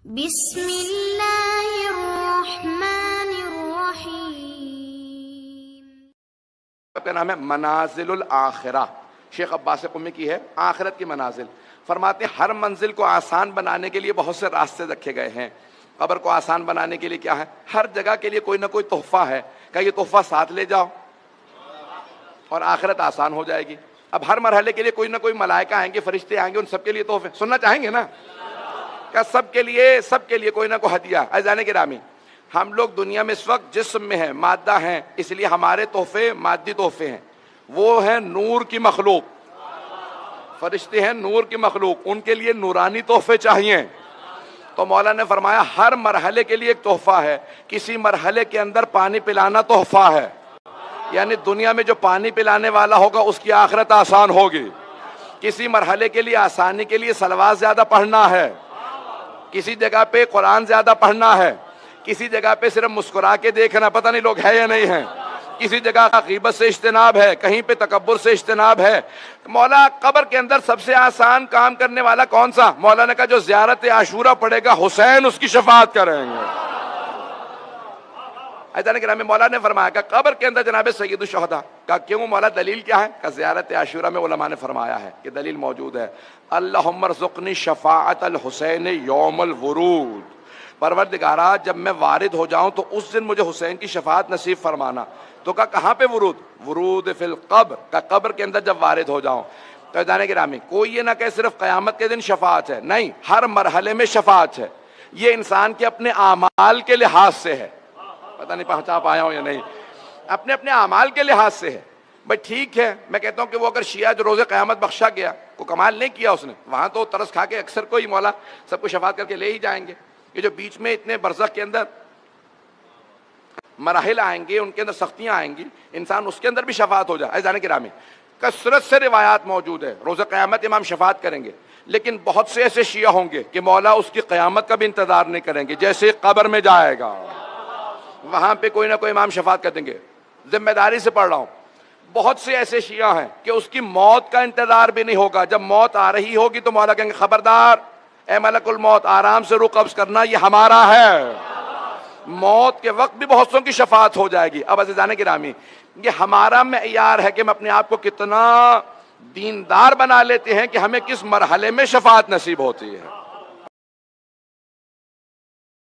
بسم اللہ الرحمن الرحیم۔ کا نام ہے منازل الآخرہ، شیخ عباس قمی کی ہے، آخرت کی منازل۔ فرماتے ہیں ہر منزل کو آسان بنانے کے لیے بہت سے راستے رکھے گئے ہیں۔ قبر کو آسان بنانے کے لیے کیا ہے؟ ہر جگہ کے لیے کوئی نہ کوئی تحفہ ہے کہ یہ تحفہ ساتھ لے جاؤ اور آخرت آسان ہو جائے گی۔ اب ہر مرحلے کے لیے کوئی نہ کوئی ملائکہ آئیں گے، فرشتے آئیں گے، ان سب کے لیے تحفے سننا چاہیں گے نا کہ سب کے لیے کوئی نہ کوئی ہدیہ۔ عزیزان گرامی، ہم لوگ دنیا میں اس وقت جسم میں ہیں، مادہ ہیں، اس لیے ہمارے تحفے مادی تحفے ہیں۔ وہ ہیں نور کی مخلوق، فرشتے ہیں نور کی مخلوق، ان کے لیے نورانی تحفے چاہیے۔ تو مولا نے فرمایا ہر مرحلے کے لیے ایک تحفہ ہے۔ کسی مرحلے کے اندر پانی پلانا تحفہ ہے، یعنی دنیا میں جو پانی پلانے والا ہوگا اس کی آخرت آسان ہوگی۔ کسی مرحلے کے لیے آسانی کے لیے صلوات زیادہ پڑھنا ہے، کسی جگہ پہ قرآن زیادہ پڑھنا ہے، کسی جگہ پہ صرف مسکرا کے دیکھنا، پتہ نہیں لوگ ہے یا نہیں ہیں، کسی جگہ غیبت سے اجتناب ہے، کہیں پہ تکبر سے اجتناب ہے۔ مولا قبر کے اندر سب سے آسان کام کرنے والا کون سا؟ مولا نے کہا جو زیارت عاشورہ پڑھے گا حسین اس کی شفاعت کریں گے۔ ایتھے کرام میں مولا نے فرمایا کہ قبر کے اندر جناب سید الشہداء کا کیوں؟ مولا دلیل کیا ہے؟ کہ زیارت عاشورہ میں علماء نے فرمایا ہے کہ دلیل موجود ہے، اللہم ارزقنی شفاعت الحسین یوم الورود، پروردگارا جب میں وارد ہو جاؤں تو اس دن مجھے حسین کی شفاعت نصیب فرمانا۔ تو کہا کہاں پہ ورود؟ ورود فی القبر، کا قبر کے اندر جب وارد ہو جاؤں۔ تو جانے گرامی کوئی یہ نہ کہ صرف قیامت کے دن شفاعت ہے، نہیں، ہر مرحلے میں شفاعت ہے۔ یہ انسان کے اپنے اعمال کے لحاظ سے ہے، پتہ نہیں پہنچا پایا ہوں یا نہیں، اپنے اپنے اعمال کے لحاظ سے ہے۔ بھائی ٹھیک ہے، میں کہتا ہوں کہ وہ اگر شیعہ جو روز قیامت بخشا گیا، کوئی کمال نہیں کیا اس نے، وہاں تو ترس کھا کے اکثر کوئی مولا سب کو شفاعت کر کے لے ہی جائیں گے۔ یہ جو بیچ میں اتنے برزخ کے اندر مراحل آئیں گے، ان کے اندر سختیاں آئیں گی، انسان اس کے اندر بھی شفاعت ہو جائے۔ عزیزان گرامی کثرت سے روایات موجود ہے، روز قیامت امام شفاعت کریں گے، لیکن بہت سے ایسے شیعہ ہوں گے کہ مولا اس کی قیامت کا بھی انتظار نہیں کریں گے، جیسے قبر میں جائے گا وہاں پہ کوئی نہ کوئی امام شفاعت کر دیں گے۔ ذمہ داری سے پڑھ رہا ہوں، بہت سے ایسے شیعہ ہیں کہ اس کی موت کا انتظار بھی نہیں ہوگا، جب موت آ رہی ہوگی تو مولا کہیں گے خبردار اے ملک الموت، آرام سے روح قبض کرنا، یہ ہمارا ہے۔ موت کے وقت بھی بہت سوں کی شفاعت ہو جائے گی۔ اب عزیزان گرامی یہ ہمارا معیار ہے کہ ہم اپنے آپ کو کتنا دیندار بنا لیتے ہیں کہ ہمیں کس مرحلے میں شفاعت نصیب ہوتی ہے۔